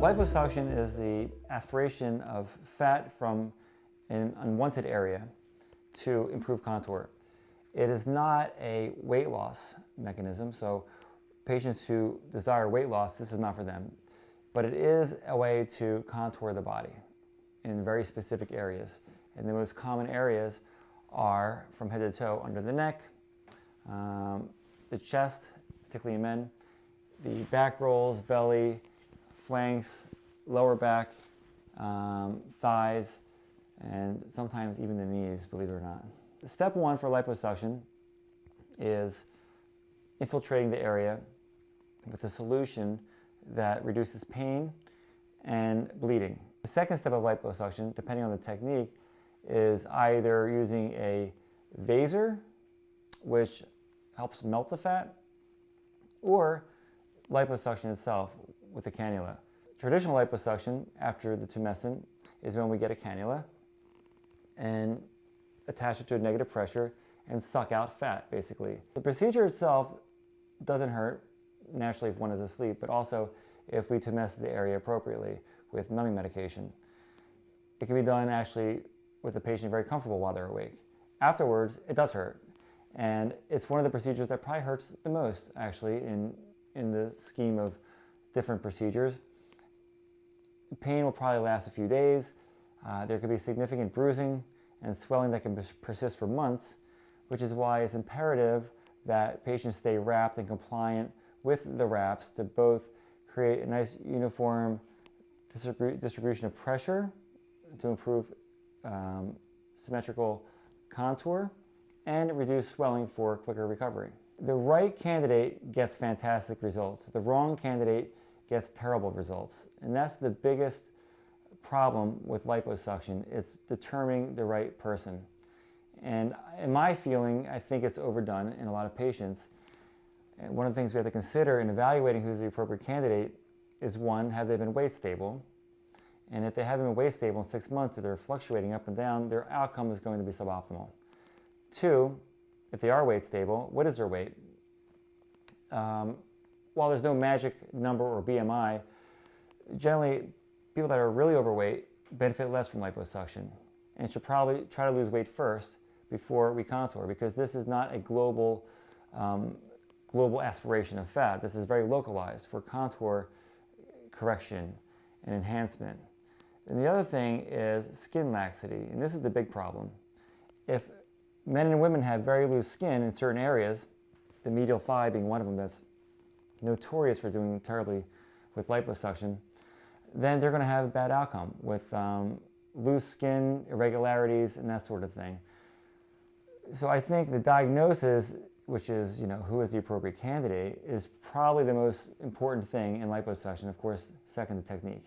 Liposuction is the aspiration of fat from an unwanted area to improve contour. It is not a weight loss mechanism, so patients who desire weight loss, this is not for them. But it is a way to contour the body in very specific areas. And the most common areas are from head to toe, under the neck, the chest, particularly in men, the back rolls, belly, flanks, lower back, thighs, and sometimes even the knees, believe it or not. Step one for liposuction is infiltrating the area with a solution that reduces pain and bleeding. The second step of liposuction, depending on the technique, is either using a vaser, which helps melt the fat, or liposuction itself with a cannula. Traditional liposuction, after the tumescent, is when we get a cannula and attach it to a negative pressure and suck out fat, basically. The procedure itself doesn't hurt, naturally if one is asleep, but also if we tumescent the area appropriately with numbing medication. It can be done actually with the patient very comfortable while they're awake. Afterwards, it does hurt. And it's one of the procedures that probably hurts the most, actually, in the scheme of different procedures. Pain will probably last a few days. There could be significant bruising and swelling that can persist for months, which is why it's imperative that patients stay wrapped and compliant with the wraps to both create a nice uniform distribution of pressure to improve symmetrical contour and reduce swelling for quicker recovery. The right candidate gets fantastic results. The wrong candidate gets terrible results. And that's the biggest problem with liposuction, is determining the right person. And in my feeling, I think it's overdone in a lot of patients. And one of the things we have to consider in evaluating who's the appropriate candidate is, one, have they been weight stable? And if they haven't been weight stable in 6 months, if they're fluctuating up and down, their outcome is going to be suboptimal. Two, if they are weight stable, what is their weight? While there's no magic number or BMI, generally people that are really overweight benefit less from liposuction and should probably try to lose weight first before we contour, because this is not a global aspiration of fat. This is very localized for contour correction and enhancement. And the other thing is skin laxity, and this is the big problem. If men and women have very loose skin in certain areas, the medial thigh being one of them that's notorious for doing terribly with liposuction, then they're going to have a bad outcome with loose skin, irregularities, and that sort of thing. So I think the diagnosis, which is, who is the appropriate candidate, is probably the most important thing in liposuction. Of course, second, the technique.